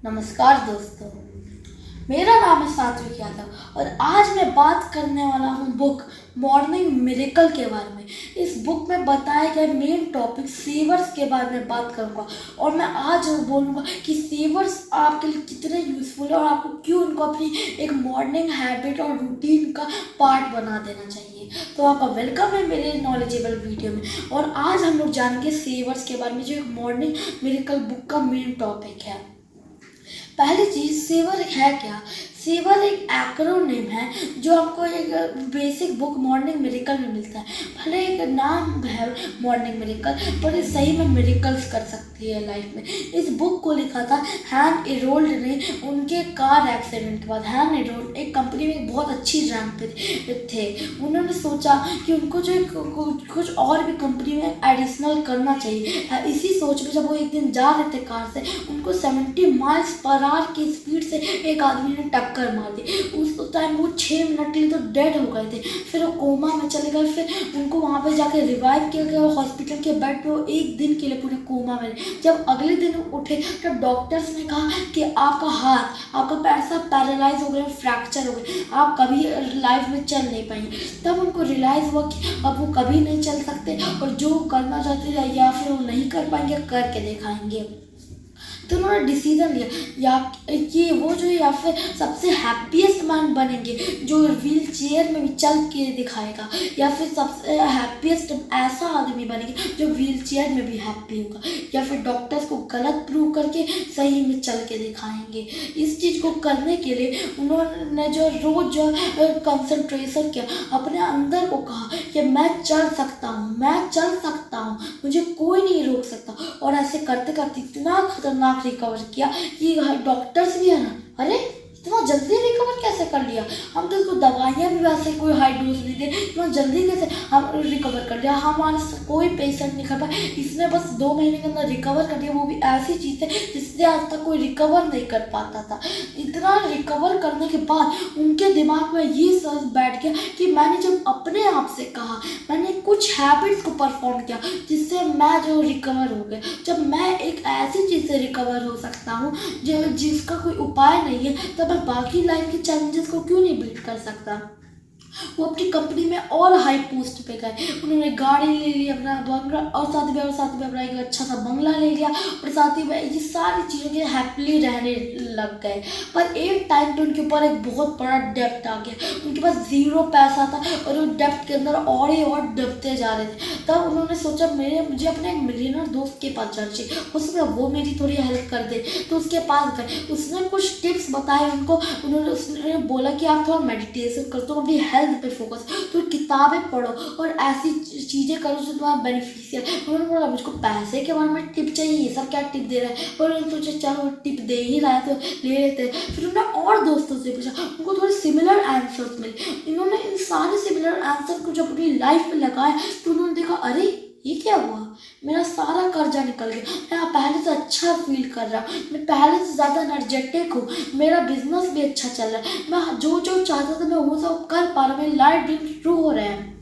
नमस्कार दोस्तों, मेरा नाम है सात्विक यादव और आज मैं बात करने वाला हूँ बुक मॉर्निंग मिरेकल के बारे में। इस बुक में बताए गए मेन टॉपिक सेवर्स के बारे में बात करूँगा और मैं आज बोलूँगा कि सेवर्स आपके लिए कितने यूज़फुल है और आपको क्यों उनको अपनी एक मॉर्निंग हैबिट और रूटीन का पार्ट बना देना चाहिए। तो आपका वेलकम है मेरे नॉलेजेबल वीडियो में। और आज हम लोग जानेंगे सेवर्स के बारे में, जो एक मॉर्निंग मिरेकल बुक का मेन टॉपिक है। पहली चीज़, सेवर है क्या? सेवर एक एक्रोनिम है जो आपको एक बेसिक बुक मॉर्निंग मिरेकल में मिलता है। भले एक नाम है मॉर्निंग मिरेकल, पर ये सही में मिरेकल्स कर सकती है लाइफ में। इस बुक को लिखा था हैन एरोल्ड ने उनके कार एक्सीडेंट के बाद। हैन एरोल्ड एक कंपनी में बहुत अच्छी रैंक पे थे। उन्होंने सोचा कि उनको जो कुछ और भी कंपनी में एडिशनल करना चाहिए। इसी सोच में जब वो एक दिन जा रहे थे कार से, उनको 70 माइल्स पर आवर की स्पीड से एक आदमी ने टक्कर मार दी। उस टाइम वो 6 मिनट के लिए तो डेड हो गए थे। फिर वो कोमा में चले गए। फिर उनको वहाँ पे जाके रिवाइव किया गया हॉस्पिटल के बेड पे। वो एक दिन के लिए पूरे कोमा में। जब अगले दिन उठे तब डॉक्टर्स ने कहा कि आपका हाथ, आपका पैर सब पैरालाइज हो गया, फ्रैक्चर हो गया, आप कभी लाइफ में चल नहीं पाएंगे। तब उनको रियलाइज़ हुआ कि अब वो कभी नहीं चल सकते और जो करना चाहते थे या फिर वो नहीं कर पाएंगे, करके दिखाएंगे। तो उन्होंने डिसीजन लिया या कि वो जो या फिर सबसे हैप्पीएस्ट मैन बनेंगे जो व्हील चेयर में भी चल के दिखाएगा, या फिर सबसे हैप्पीएस्ट ऐसा आदमी बनेंगे जो व्हील चेयर में भी हैप्पी होगा, या फिर डॉक्टर्स को गलत प्रूव करके सही में चल के दिखाएंगे। इस चीज़ को करने के लिए उन्होंने जो रोज़ जो कंसंट्रेशन किया, अपने अंदर को कहा कि मैं चल सकता हूँ, मैं चल सकता हूँ, मुझे कोई नहीं रोक सकता। और ऐसे करते करते इतना खतरनाक रिकवर किया कि डॉक्टर्स भी है ना, अरे इतना जल्दी रिकवर कैसे कर लिया, हम तो इसको दवाइयाँ भी वैसे कोई हाई डोज नहीं दे, इतना जल्दी कैसे हम रिकवर कर लिया। हमारे कोई पेशेंट नहीं कर पाया, इसने बस 2 महीने के अंदर रिकवर कर दिया, वो भी ऐसी चीज़ है जिससे आज तक कोई रिकवर नहीं कर पाता था। इतना रिकवर करने के बाद उनके दिमाग में ये सोच बैठ गया कि मैंने जब अपने आप से कहा, मैंने कुछ हैबिट्स को परफॉर्म किया जिससे मैं जो रिकवर हो गया। जब मैं एक ऐसी चीज़ से रिकवर हो सकता हूँ जो जिसका कोई उपाय नहीं है, तब मैं बाकी लाइफ के चैलेंजेस को क्यों नहीं बीट कर सकता। वो अपनी कंपनी में और हाई पोस्ट पे गए। उन्होंने गाड़ी ले ली, अपना बंगला, और साथ में अपना एक अच्छा सा बंगला ले लिया, और साथ ही में ये सारी चीज़ों के हैप्पीली रहने लग गए। पर एक टाइम पे उनके ऊपर एक बहुत बड़ा डेप्ट आ गया। उनके पास 0 पैसा था और वो डेप्ट के अंदर और ही और डूबते जा रहे थे। तब उन्होंने सोचा मुझे अपने एक मिलियनर दोस्त के पास जाना चाहिए, हो सकता है वो मेरी थोड़ी हेल्प कर दे। तो उसके पास गए, उसने कुछ टिप्स बताए उनको। उसने बोला कि आप थोड़ा मेडिटेशन कर दो, अपनी हेल्थ पे फोकस, तो किताबें पढ़ो और ऐसी चीज़ें करो जो तुम्हारा बेनिफिशियल। उन्होंने बोला मुझको पैसे के बारे में टिप चाहिए, ये सब क्या टिप दे रहा है। और उन्होंने सोचा चलो टिप दे ही रहा है तो ले लेते हैं। फिर उन्होंने और दोस्तों से पूछा, उनको थोड़े सिमिलर आंसर्स मिले। इन्होंने इन सारे सिमिलर आंसर को जब अपनी लाइफ में लगाया तो उन्होंने देखा, अरे ये क्या हुआ, मेरा सारा कर्जा निकल गया, मैं पहले से अच्छा फील कर रहा हूँ, मैं पहले से ज़्यादा एनर्जेटिक हूँ, मेरा बिजनेस भी अच्छा चल रहा है, मैं जो चाहता था मैं वो सब कर पा रहा हूँ, मेरी लाइफ ड्रीम ट्रू हो रहे हैं।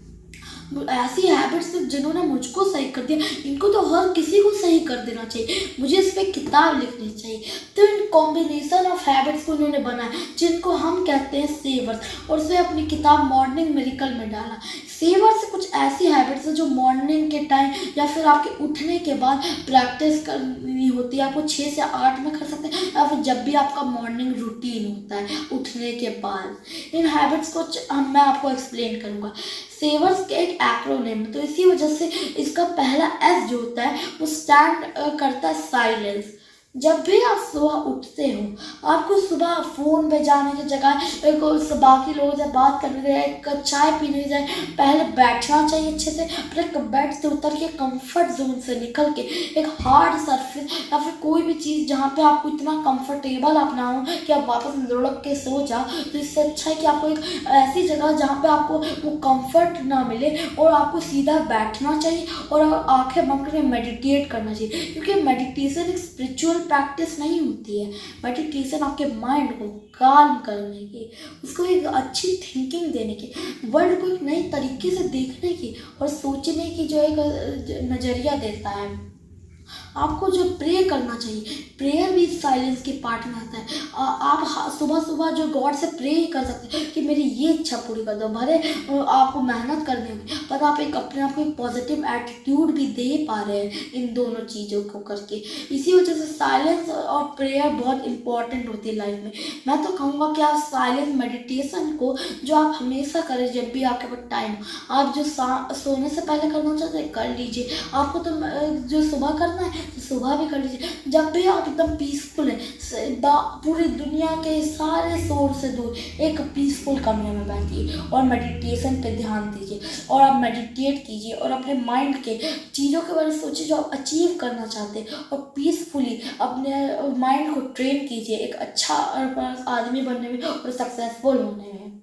ऐसी हैबिट्स जिन्होंने मुझको सही कर दिया, इनको तो हर किसी को सही कर देना चाहिए। मुझे इस पर किताब लिखनी चाहिए। तो इन कॉम्बिनेशन ऑफ हैबिट्स को उन्होंने बनाया जिनको हम कहते हैं सेवर्स, और उसे अपनी किताब मॉर्निंग मिरेकल में डाला। सेवर्स कुछ ऐसी हैबिट्स है जो मॉर्निंग के टाइम या फिर आपके उठने के बाद प्रैक्टिस करनी होती है। आपको 6 से 8 में कर सकते हैं, या फिर जब भी आपका मॉर्निंग रूटीन होता है उठने के बाद। इन हैबिट्स को मैं आपको एक्सप्लेन करूँगा। सेवर्स के एक एक्रोनिम, तो इसी वजह से इसका पहला एस जो होता है वो स्टैंड करता है साइलेंस। जब भी आप सुबह उठते हो, आपको सुबह फ़ोन पे जाने की जगह एक बाकी लोगों से बात करने के एक चाय पीने की जगह पहले बैठना चाहिए अच्छे से। फिर एक बेड से उतर के कंफर्ट जोन से निकल के एक हार्ड सरफेस या फिर कोई भी चीज़ जहाँ पे आपको इतना कंफर्टेबल अपना हो कि आप वापस लुढ़क के सो जाओ। तो इससे अच्छा है कि आपको एक ऐसी जगह जहाँ पे आपको वो कंफर्ट ना मिले और आपको सीधा बैठना चाहिए और आंखें बंद करके मेडिटेट करना चाहिए। क्योंकि मेडिटेशन एक स्पिरिचुअल प्रैक्टिस नहीं होती है। मेडिटेशन आपके माइंड को काम करने की, उसको एक अच्छी थिंकिंग देने की, वर्ल्ड को एक नई तरीके से देखने की और सोचने की जो एक नज़रिया देता है। आपको जो प्रे करना चाहिए, प्रेयर भी साइलेंस के पार्ट में आता है। आप सुबह सुबह जो गॉड से प्रे ही कर सकते हैं कि मेरी ये इच्छा पूरी कर दो। भले आपको मेहनत करनी होगी, पर आप एक अपने आप को एक पॉजिटिव एटीट्यूड भी दे पा रहे हैं इन दोनों चीज़ों को करके। इसी वजह से साइलेंस और प्रेयर बहुत इंपॉर्टेंट होती है लाइफ में। मैं तो कहूँगा कि आप साइलेंट मेडिटेशन को जो आप हमेशा करें जब भी आपके पास टाइम हो। आप जो सोने से पहले करना चाहते हैं कर लीजिए, आपको तो जो सुबह करना है तो सुबह भी कर लीजिए। जब भी आप एकदम पीसफुल है, पूरी दुनिया के सारे शोर से दूर एक पीसफुल कमरे में बैठिए और मेडिटेशन पे ध्यान दीजिए और आप मेडिटेट कीजिए और अपने माइंड के चीज़ों के बारे में सोचिए जो आप अचीव करना चाहते हैं और पीसफुली अपने माइंड को ट्रेन कीजिए एक अच्छा आदमी बनने में और सक्सेसफुल होने में।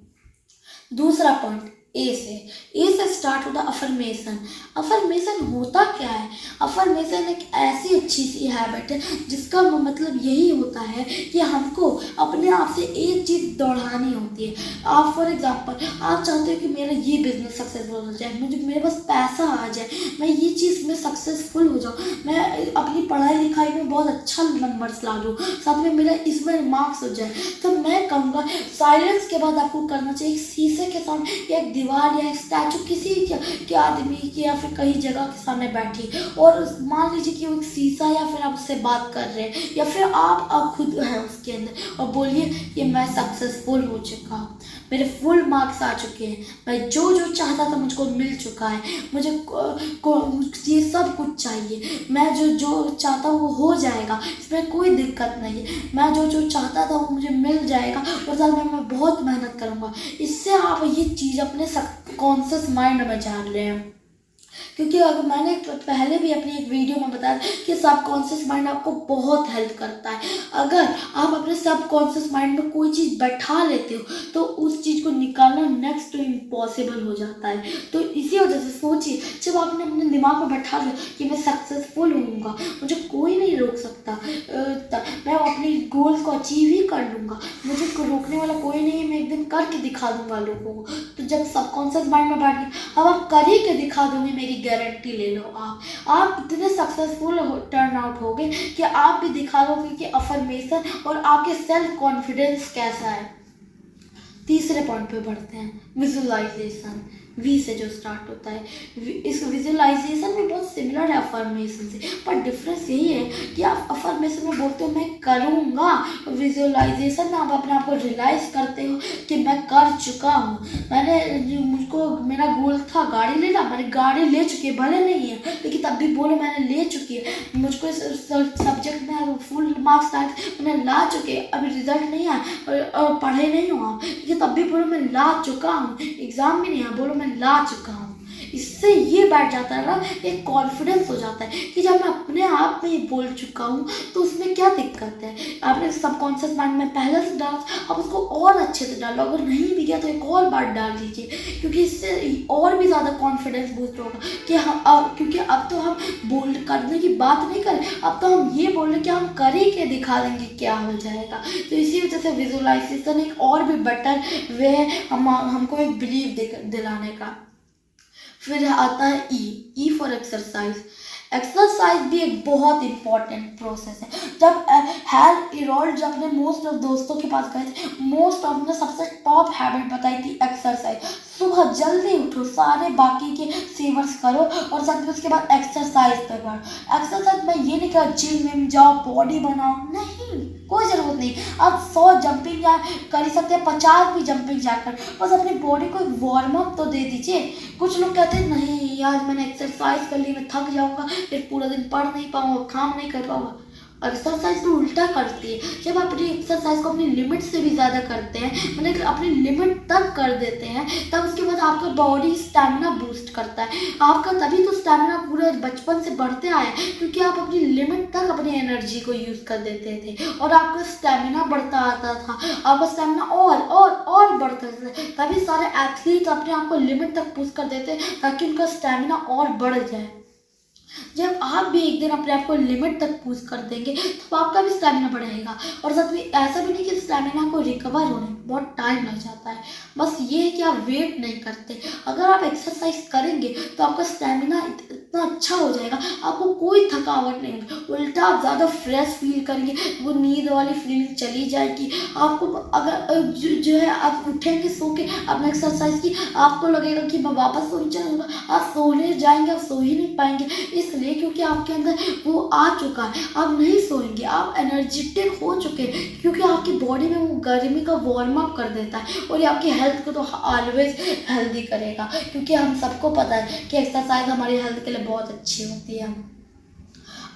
दूसरा पॉइंट ए से स्टार्ट होता अफर्मेशन। अफर्मेशन होता क्या है? अफर्मेशन एक ऐसी अच्छी सी हैबिट है जिसका मतलब यही होता है कि हमको अपने आप से एक चीज़ दोहरानी होती है। आप फॉर एग्जांपल आप चाहते हो कि मेरा ये बिजनेस सक्सेसफुल हो जाए, मेरे पास पैसा आ जाए, मैं ये चीज़ में सक्सेसफुल हो जाऊँ, मैं अपनी पढ़ाई लिखाई में बहुत अच्छा नंबर्स ला लूँ, साथ में मेरा इसमें मार्क्स हो जाए। तो मैं कहूँगा साइलेंस के बाद आपको करना चाहिए शीशे के सामने एक दीवार या एक स्टैचू किसी के आदमी की या फिर कहीं जगह के सामने बैठी और मान लीजिए कि वो एक शीशा या फिर आप उससे बात कर रहे हैं या फिर आप खुद हैं उसके अंदर और बोलिए कि मैं सक्सेसफुल हो चुका हूँ, मेरे फुल मार्क्स आ चुके हैं, मैं जो चाहता था मुझको मिल चुका है, मुझे ये सब कुछ चाहिए, मैं जो चाहता हूँ वो हो जाएगा, इसमें कोई दिक्कत नहीं है, मैं जो चाहता था वो मुझे मिल जाएगा और साथ में मैं बहुत मेहनत करूँगा। इससे आप ये चीज़ अपने सबकॉन्शियस माइंड में जान रहे हैं। क्योंकि अगर मैंने पहले भी अपनी एक वीडियो में बताया कि सबकॉन्शियस माइंड आपको बहुत हेल्प करता है। अगर आप अपने सबकॉन्शियस माइंड में कोई चीज़ बैठा लेते हो तो उस चीज़ को निकालना नेक्स्ट टू इम्पॉसिबल हो जाता है। तो इसी वजह से सोचिए, जब आपने अपने दिमाग में बैठा लिया कि मैं सक्सेसफुल होऊंगा, मुझे कोई नहीं रोक सकता, मैं अपनी गोल्स को अचीव ही कर लूँगा, मुझे रोकने वाला कोई नहीं है, मैं एक दिन करके दिखा दूंगा लोगों को। तो जब सबकॉन्शियस माइंड में बैठ गया, अब आप कर ही के दिखा दोगे, मेरी गारंटी ले लो। आप इतने सक्सेसफुल टर्न आउट हो गए कि आप भी दिखा दोगे कि अफर्मेशन और आपके सेल्फ कॉन्फिडेंस कैसा है। तीसरे पॉइंट पे बढ़ते हैं, विजुअलाइजेशन। वी से जो स्टार्ट होता है। इस विजुअलाइजेशन में बहुत सिमिलर है अफर्मेशन से, पर डिफरेंस यही है कि आप अफर्मेशन में बोलते हो मैं करूँगा, विजुअलाइजेशन में आप अपने आप को रियलाइज करते हो कि मैं कर चुका हूँ, मुझको मेरा गोल था गाड़ी लेना, मैंने गाड़ी ले चुकी है, भले नहीं है लेकिन तब भी बोलो मैंने ले चुकी है, मुझको इस सब्जेक्ट में फुल मार्क्स आए मैंने ला चुके, अभी रिजल्ट नहीं आया और पढ़े नहीं हुआ लेकिन तब भी बोलो मैं ला चुका हूँ, एग्जाम भी नहीं आया बोलो मैं ला चुका हूँ। इससे ये बैठ जाता है ना, एक कॉन्फिडेंस हो जाता है कि जब मैं अपने आप में ही बोल चुका हूँ तो उसमें क्या दिक्कत है। आपने सबकॉन्शियस माइंड में पहले से डाला, आप उसको और अच्छे से डालो, अगर नहीं भी गया तो एक और बार डाल दीजिए, क्योंकि इससे और भी ज़्यादा कॉन्फिडेंस बूस्ट होगा कि क्योंकि अब तो हम बोल करने की बात नहीं करें, अब तो हम ये बोल रहे कि हम कर ही के दिखा देंगे क्या हो जाएगा। तो इसी वजह से विजुअलाइजेशन एक और भी बेटर वे है हमको एक बिलीव दिलाने का। फिर आता है ई फॉर एक्सरसाइज। एक्सरसाइज भी एक बहुत इंपॉर्टेंट प्रोसेस है। जब हेल्थ इरोल्ड जब अपने मोस्ट ऑफ दोस्तों के पास गए थे, मोस्ट ऑफ ने सबसे टॉप हैबिट बताई थी एक्सरसाइज। सुबह जल्दी उठो, सारे बाकी के सेवर्स करो और साथ में उसके बाद एक्सरसाइज करो। एक्सरसाइज में ये नहीं कहा जिम में जाओ बॉडी बनाओ, नहीं, कोई ज़रूरत नहीं। आप 100 जंपिंग या कर ही सकते हैं, 50 भी जंपिंग जाकर, बस अपनी बॉडी को वार्म अप तो दे दीजिए। कुछ लोग कहते हैं नहीं यार मैंने एक्सरसाइज कर ली, मैं थक जाऊंगा, फिर पूरा दिन पढ़ नहीं पाऊंगा, काम नहीं कर पाऊंगा। एक्सरसाइज तो उल्टा करती है, जब आप अपनी एक्सरसाइज को अपनी लिमिट से भी ज़्यादा करते हैं, मतलब अपनी लिमिट तक कर देते हैं, तब उसके बाद आपका बॉडी स्टैमिना बूस्ट करता है। आपका तभी तो स्टैमिना पूरे बचपन से बढ़ते आया क्योंकि आप अपनी लिमिट तक अपनी एनर्जी को यूज़ कर देते थे और आपका स्टैमिना बढ़ता आता था, आपका स्टैमिना और बढ़ता था। तभी सारे एथलीट अपने आप को लिमिट तक पुश कर देते ताकि उनका स्टैमिना और बढ़ जाए। जब आप भी एक दिन अपने आप को लिमिट तक पुश कर देंगे तो आपका भी स्टैमिना बढ़ेगा। और साथ में ऐसा भी नहीं कि स्टैमिना को रिकवर होने में बहुत टाइम लग जाता है, बस ये है कि आप वेट नहीं करते। अगर आप एक्सरसाइज करेंगे तो आपका स्टैमिना इतना अच्छा हो जाएगा, आपको कोई थकावट नहीं होगी, उल्टा आप ज़्यादा फ्रेश फील करेंगे, वो नींद वाली फीलिंग चली जाएगी। आपको अगर जो है आप उठेंगे सो के, आपने एक्सरसाइज की, आपको लगेगा कि मैं वापस सोने चलूँगा, आप सोने जाएंगे, आप सो ही नहीं पाएंगे, इसलिए क्योंकि आपके अंदर वो आ चुका है। आप नहीं सोएंगे, आप एनर्जेटिक हो चुके हैं, क्योंकि आपकी बॉडी में वो गर्मी का वार्म अप कर देता है, और ये आपकी हेल्थ को तो ऑलवेज हेल्दी करेगा, क्योंकि हम सबको पता है कि एक्सरसाइज हमारी हेल्थ के लिए बहुत अच्छी होती है।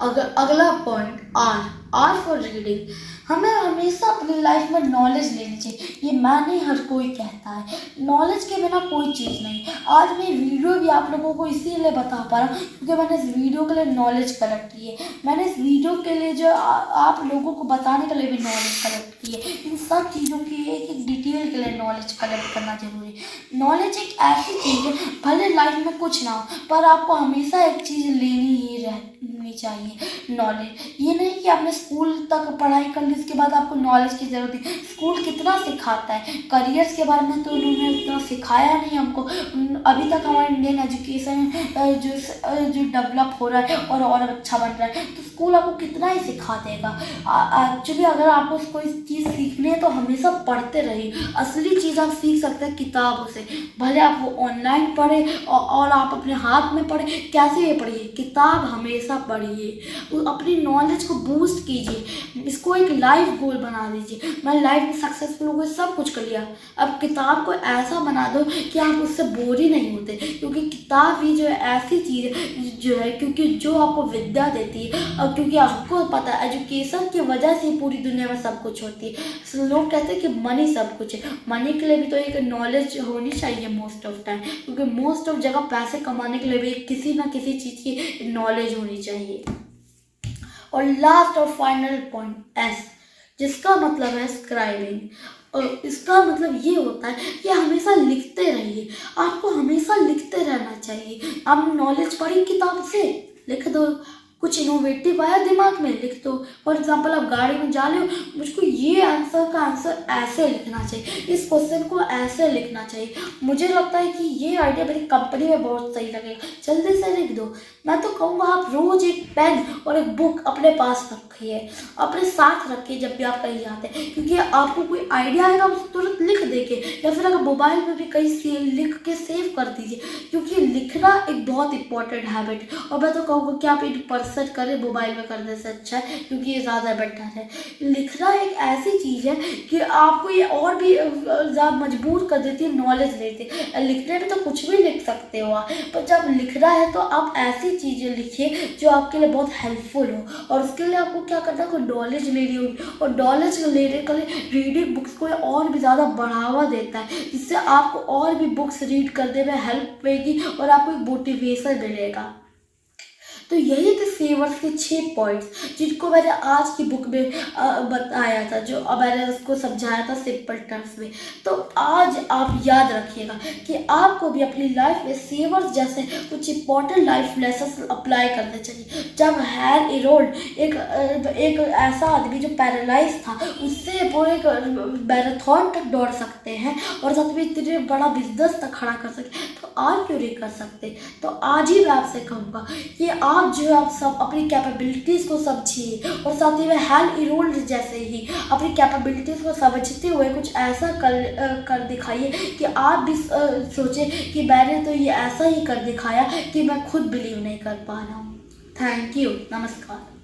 अगला पॉइंट, आर फॉर रीडिंग। हमें हमेशा अपनी लाइफ में नॉलेज लेनी चाहिए, ये मैं नहीं, हर कोई कहता है। नॉलेज के बिना कोई चीज़ नहीं। आज मैं वीडियो भी आप लोगों को इसीलिए बता पा रहा हूँ क्योंकि मैंने इस वीडियो के लिए नॉलेज कलेक्ट की है। मैंने इस वीडियो के लिए जो आप लोगों को बताने के लिए भी नॉलेज कलेक्ट की है। इन सब चीज़ों की एक एक डिटेल के लिए नॉलेज कलेक्ट करना जरूरी है। नॉलेज एक ऐसी चीज़ है, भले लाइफ में कुछ ना हो पर आपको हमेशा एक चीज़ लेनी ही रहनी चाहिए, नॉलेज। ये नहीं कि आपने स्कूल तक पढ़ाई कर ली, इसके बाद आपको नॉलेज की ज़रूरत है। स्कूल कितना सिखाता है, करियर्स के बारे में तो उन्होंने इतना सिखाया नहीं हमको। अभी तक हमारा इंडियन एजुकेशन जो डेवलप हो रहा है और अच्छा बन रहा है, तो स्कूल आपको कितना ही सिखा देगा। एक्चुअली अगर आपको कोई चीज़ सीखनी है तो हमेशा पढ़ते रहिए। असली चीज़ आप सीख सकते हैं किताबों से, भले आप वो ऑनलाइन पढ़ें और आप अपने हाथ में पढ़ें, कैसे ये पढ़िए, किताब हमेशा पढ़िए, अपनी नॉलेज को बूस्ट कीजिए, इसको एक लाइफ गोल बना दीजिए। मैं लाइफ में सक्सेसफुल हो गई, सब कुछ कर लिया, अब किताब को ऐसा बना दो कि आप उससे बोर ही नहीं होते, क्योंकि किताब ही जो है ऐसी चीज़ है जो है, क्योंकि जो आपको विद्या देती है, और क्योंकि आपको पता है एजुकेशन की वजह से पूरी दुनिया में सब कुछ होती है। लोग कहते हैं कि मनी सब कुछ है, मनी के लिए भी तो एक नॉलेज होनी चाहिए मोस्ट ऑफ टाइम, क्योंकि मोस्ट ऑफ जगह पैसे कमाने के लिए भी किसी ना किसी चीज़ की नॉलेज होनी चाहिए। और लास्ट और फाइनल पॉइंट, एस, जिसका मतलब है स्क्राइबिंग। और इसका मतलब ये होता है कि हमेशा लिखते रहिए, आपको हमेशा लिखते रहना चाहिए। आप नॉलेज पढ़ी किताब से, लिख दो, कुछ इनोवेटिव आया दिमाग में, लिख दो। फॉर एग्जाम्पल आप गाड़ी में जा रहे हो, मुझको ये आंसर का आंसर ऐसे लिखना चाहिए, इस क्वेश्चन को ऐसे लिखना चाहिए, मुझे लगता है कि ये आइडिया मेरी कंपनी में बहुत सही लगेगा, जल्दी से लिख दो। मैं तो कहूँगा आप रोज़ एक पेन और एक बुक अपने पास रखिए, अपने साथ रखिए जब भी आप कहीं जाते हैं, क्योंकि आपको कोई आइडिया आएगा उसे तुरंत लिख देंगे, या फिर अगर मोबाइल में भी कहीं से लिख के सेव कर दीजिए, क्योंकि लिखना एक बहुत इंपॉर्टेंट हैबिट है। और मैं तो कहूँगा कि आप इन परसेंट करें, मोबाइल में करने से अच्छा है, क्योंकि ये ज़्यादा बेटर है। लिखना एक ऐसी चीज़ है कि आपको ये और भी ज़्यादा मजबूर कर देती है नॉलेज लेते। लिखने में तो कुछ भी लिख सकते हो आप, पर जब लिखना है तो आप ऐसी चीज़ें लिखिए जो आपके लिए बहुत हेल्पफुल हो, और उसके लिए आपको क्या करना है, कोई नॉलेज लेनी होगी, और नॉलेज लेने के लिए रीडिंग बुक्स को और भी ज़्यादा बढ़ावा देता है, जिससे आपको और भी बुक्स रीड करने में हेल्प मिलेगी और आपको एक मोटिवेशन मिलेगा। तो यही थे सेवर्स के 6 पॉइंट्स जिनको मैंने आज की बुक में बताया था, जो मैंने उसको समझाया था सिंपल टर्म्स में। तो आज आप याद रखिएगा कि आपको भी अपनी लाइफ में सेवर्स जैसे कुछ इंपॉर्टेंट लाइफ लेसन अप्लाई करने चाहिए। जब हैर इरोल्ड एक ऐसा आदमी जो पैरालाइज था, उससे वो एक मैराथन तक दौड़ सकते हैं और साथ में इतने बड़ा बिजनेस तक खड़ा कर सकते, तो आप क्यों नहीं कर सकते। तो आज ही मैं आपसे कहूँगा कि आप जो है आप सब अपनी कैपेबिलिटीज़ को समझिए, और साथ ही में हैल इरोल्ड जैसे ही अपनी कैपेबिलिटीज़ को समझते हुए कुछ ऐसा कर दिखाइए कि आप भी सोचें कि मैंने तो ये ऐसा ही कर दिखाया कि मैं खुद बिलीव नहीं कर पा रहा हूँ। थैंक यू, नमस्कार।